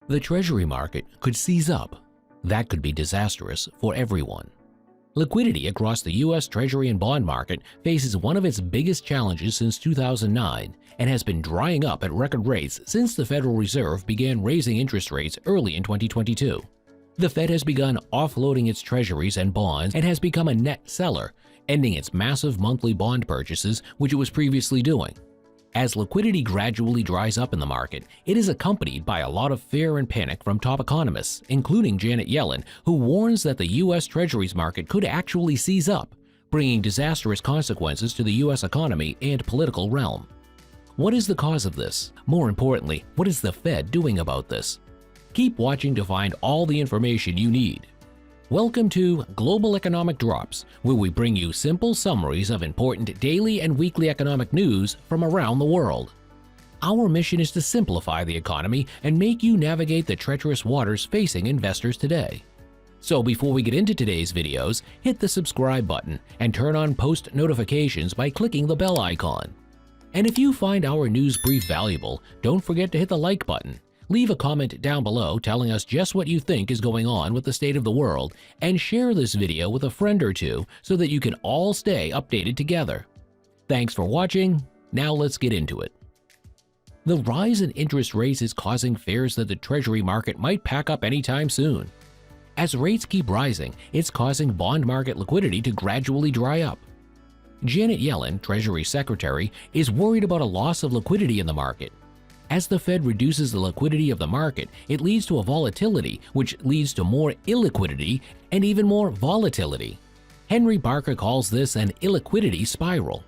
The Treasury market could seize up. That could be disastrous for everyone. Liquidity across the US Treasury and bond market faces one of its biggest challenges since 2009 and has been drying up at record rates since the Federal Reserve began raising interest rates early in 2022. The Fed has begun offloading its treasuries and bonds and has become a net seller, ending its massive monthly bond purchases, which it was previously doing. As liquidity gradually dries up in the market, it is accompanied by a lot of fear and panic from top economists, including Janet Yellen, who warns that the US Treasuries market could actually seize up, bringing disastrous consequences to the US economy and political realm. What is the cause of this? More importantly, what is the Fed doing about this? Keep watching to find all the information you need. Welcome to Global Economic Drops, where we bring you simple summaries of important daily and weekly economic news from around the world. Our mission is to simplify the economy and make you navigate the treacherous waters facing investors today. So before we get into today's videos, hit the subscribe button and turn on post notifications by clicking the bell icon. And if you find our news brief valuable, don't forget to hit the like button. Leave a comment down below telling us just what you think is going on with the state of the world, and share this video with a friend or two so that you can all stay updated together. Thanks for watching. Now let's get into it. The rise in interest rates is causing fears that the Treasury market might pack up anytime soon. As rates keep rising, it's causing bond market liquidity to gradually dry up. Janet Yellen, Treasury Secretary, is worried about a loss of liquidity in the market. As the Fed reduces the liquidity of the market, it leads to a volatility, which leads to more illiquidity and even more volatility. Henry Barker calls this an illiquidity spiral.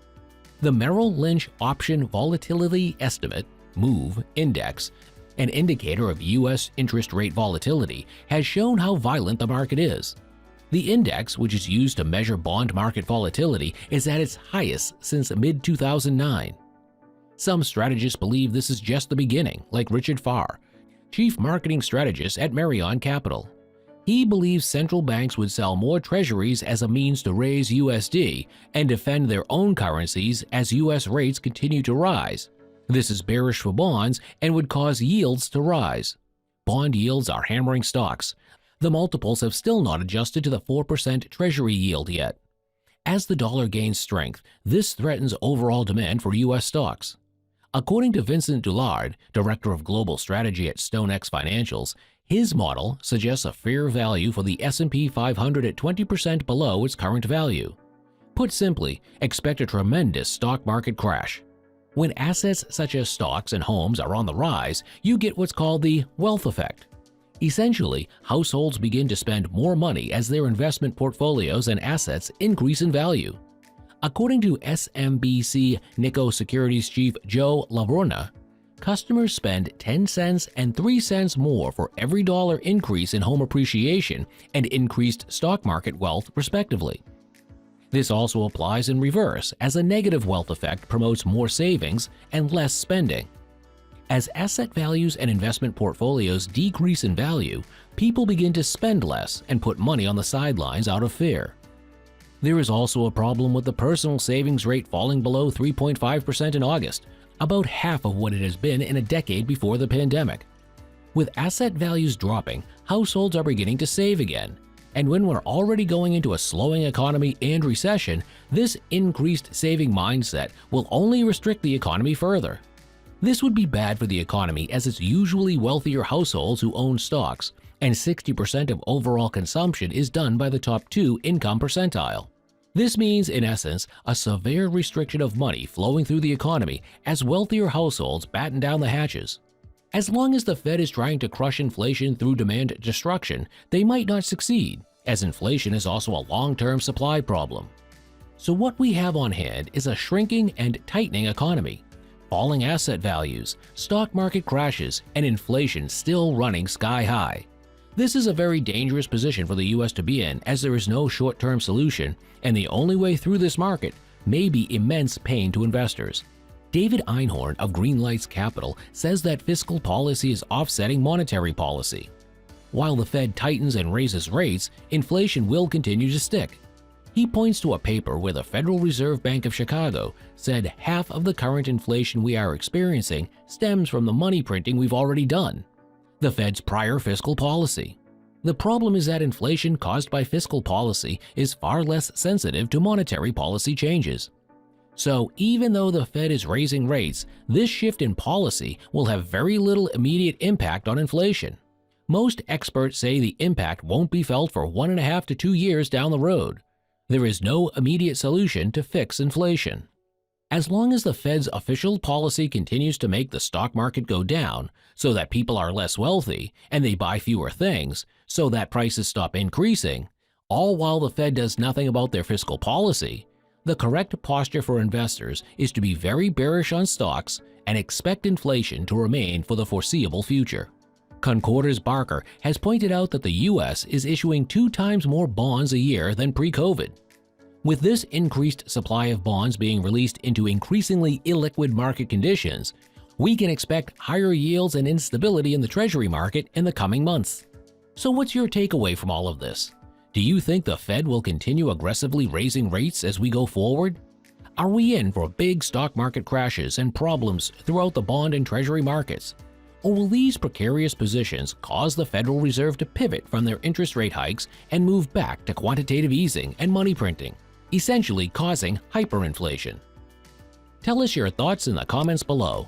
The Merrill Lynch Option Volatility Estimate (MOVE) Index, an indicator of U.S. interest rate volatility, has shown how violent the market is. The index, which is used to measure bond market volatility, is at its highest since mid-2009. Some strategists believe this is just the beginning, like Richard Farr, chief marketing strategist at Merrill Capital. He believes central banks would sell more treasuries as a means to raise USD and defend their own currencies as US rates continue to rise. This is bearish for bonds and would cause yields to rise. Bond yields are hammering stocks. The multiples have still not adjusted to the 4% Treasury yield yet. As the dollar gains strength, this threatens overall demand for US stocks. According to Vincent Doulard, director of global strategy at StoneX Financials, his model suggests a fair value for the S&P 500 at 20% below its current value. Put simply, expect a tremendous stock market crash. When assets such as stocks and homes are on the rise, you get what's called the wealth effect. Essentially, households begin to spend more money as their investment portfolios and assets increase in value. According to SMBC Nikko Securities Chief Joe Lavrona, customers spend 10 cents and 3 cents more for every dollar increase in home appreciation and increased stock market wealth, respectively. This also applies in reverse, as a negative wealth effect promotes more savings and less spending. As asset values and investment portfolios decrease in value, people begin to spend less and put money on the sidelines out of fear. There is also a problem with the personal savings rate falling below 3.5% in August, about half of what it has been in a decade before the pandemic. With asset values dropping, households are beginning to save again, and when we're already going into a slowing economy and recession, this increased saving mindset will only restrict the economy further. This would be bad for the economy, as it's usually wealthier households who own stocks, and 60% of overall consumption is done by the top 2 income percentile. This means, in essence, a severe restriction of money flowing through the economy as wealthier households batten down the hatches. As long as the Fed is trying to crush inflation through demand destruction, they might not succeed, as inflation is also a long-term supply problem. So what we have on hand is a shrinking and tightening economy, falling asset values, stock market crashes, and inflation still running sky high. This is a very dangerous position for the US to be in, as there is no short-term solution, and the only way through this market may be immense pain to investors. David Einhorn of Greenlights Capital says that fiscal policy is offsetting monetary policy. While the Fed tightens and raises rates, inflation will continue to stick. He points to a paper where the Federal Reserve Bank of Chicago said half of the current inflation we are experiencing stems from the money printing we've already done. The Fed's prior fiscal policy. The problem is that inflation caused by fiscal policy is far less sensitive to monetary policy changes. So even though the Fed is raising rates, this shift in policy will have very little immediate impact on inflation. Most experts say the impact won't be felt for 1.5 to 2 years down the road. There is no immediate solution to fix inflation. As long as the Fed's official policy continues to make the stock market go down so that people are less wealthy and they buy fewer things so that prices stop increasing, all while the Fed does nothing about their fiscal policy, the correct posture for investors is to be very bearish on stocks and expect inflation to remain for the foreseeable future. Concorder's Barker has pointed out that the U.S. is issuing 2 times more bonds a year than pre-COVID. With this increased supply of bonds being released into increasingly illiquid market conditions, we can expect higher yields and instability in the Treasury market in the coming months. So what's your takeaway from all of this? Do you think the Fed will continue aggressively raising rates as we go forward? Are we in for big stock market crashes and problems throughout the bond and Treasury markets? Or will these precarious positions cause the Federal Reserve to pivot from their interest rate hikes and move back to quantitative easing and money printing, essentially causing hyperinflation? Tell us your thoughts in the comments below.